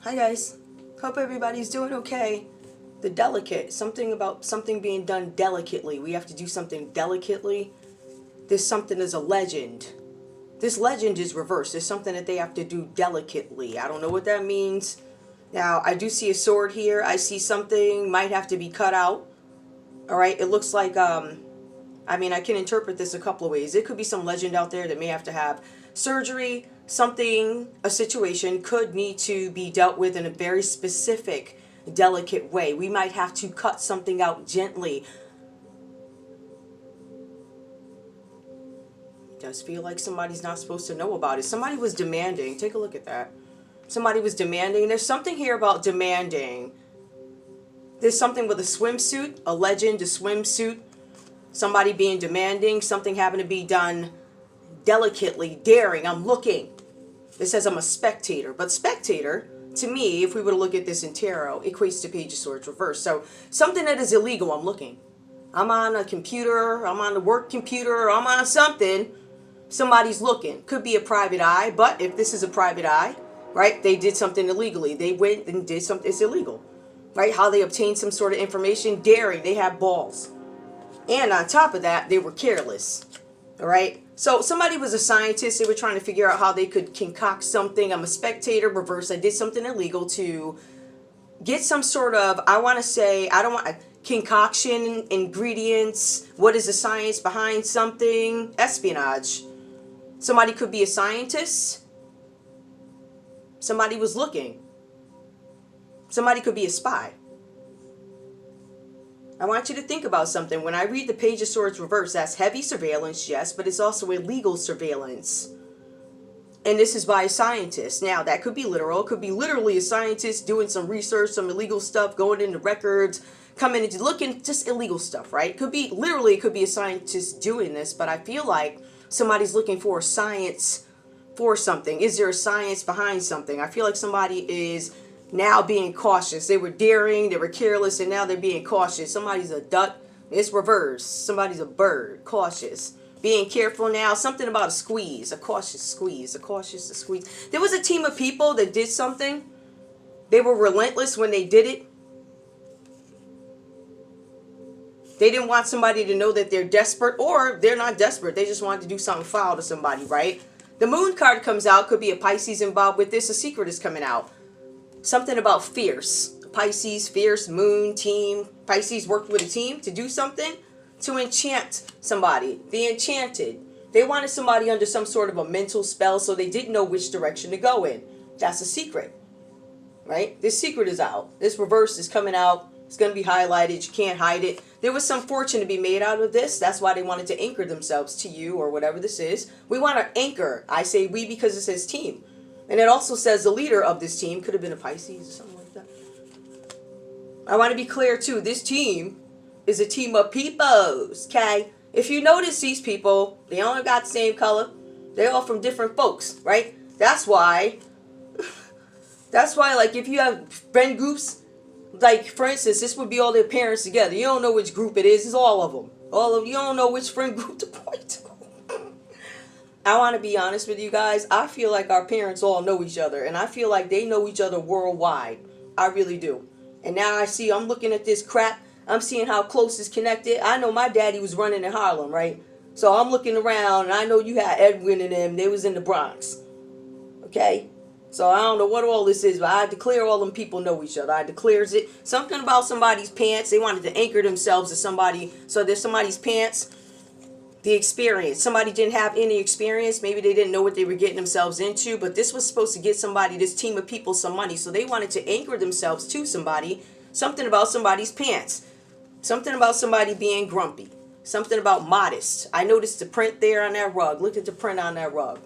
Hi guys, hope everybody's doing okay. The delicate, something about something being done delicately. We have to do something delicately. There's something as a legend. This legend is reversed. There's something that they have to do delicately. I don't know what that means. Now, I do see a sword here. I see something might have to be cut out. All right, it looks like, I mean, I can interpret this a couple of ways. It could be some legend out there that may have to have surgery. Something, a situation could need to be dealt with in a very specific, delicate way. We might have to cut something out gently. It does feel like somebody's not supposed to know about it. Somebody was demanding. Take a look at that. Somebody was demanding. There's something here about demanding. There's something with a swimsuit, a legend, a swimsuit. Somebody being demanding, something having to be done delicately, daring. I'm looking. It says I'm a spectator. But spectator, to me, if we were to look at this in tarot, equates to Page of Swords reverse. So something that is illegal, I'm looking. I'm on a computer. I'm on the work computer. I'm on something. Somebody's looking. Could be a private eye. But if this is a private eye, right, they did something illegally. They went and did something. It's illegal. Right? How they obtained some sort of information. Daring. They have balls. And on top of that, they were careless. All right? So somebody was a scientist. They were trying to figure out how they could concoct something. I'm a spectator, reverse. I did something illegal to get some sort of, I want to say, I don't want, concoction, ingredients. What is the science behind something? Espionage. Somebody could be a scientist. Somebody was looking. Somebody could be a spy. I want you to think about something. When I read the Page of Swords reverse, that's heavy surveillance, yes, but it's also illegal surveillance. And this is by a scientist. Now, that could be literal. It could be literally a scientist doing some research, some illegal stuff, going into records, coming into looking, just illegal stuff, right? It could be, literally, it could be a scientist doing this, but I feel like somebody's looking for science for something. Is there a science behind something? I feel like somebody is now being cautious. They were daring, they were careless, and now they're being cautious. Somebody's a duck. It's reverse. Somebody's a bird. Cautious. Being careful now. Something about a squeeze. A cautious squeeze. A cautious squeeze. There was a team of people that did something. They were relentless when they did it. They didn't want somebody to know that they're desperate, or they're not desperate. They just wanted to do something foul to somebody, right? The moon card comes out. Could be a Pisces involved with this. A secret is coming out. Something about fierce. Pisces, fierce, moon, team. Pisces worked with a team to do something. To enchant somebody. The enchanted. They wanted somebody under some sort of a mental spell, so they didn't know which direction to go in. That's a secret. Right? This secret is out. This reverse is coming out. It's going to be highlighted. You can't hide it. There was some fortune to be made out of this. That's why they wanted to anchor themselves to you or whatever this is. We want to anchor. I say we because it says team. And it also says the leader of this team could have been a Pisces or something like that. I want to be clear too. This team is a team of peoples, okay? If you notice these people, they all got the same color. They're all from different folks, right? That's why, like, if you have friend groups, like, for instance, this would be all their parents together. You don't know which group it is. It's all of them. You don't know which friend group to point to. I want to be honest with you guys. I feel like our parents all know each other. And I feel like they know each other worldwide. I really do. And now I'm looking at this crap. I'm seeing how close it's connected. I know my daddy was running in Harlem, right? So I'm looking around, and I know you had Edwin and them. They was in the Bronx. Okay? So I don't know what all this is, but I declare all them people know each other. I declares it. Something about somebody's pants. They wanted to anchor themselves to somebody. So there's somebody's pants. The experience. Somebody didn't have any experience. Maybe they didn't know what they were getting themselves into. But this was supposed to get somebody, this team of people, some money. So they wanted to anchor themselves to somebody. Something about somebody's pants. Something about somebody being grumpy. Something about modest. I noticed the print there on that rug. Look at the print on that rug.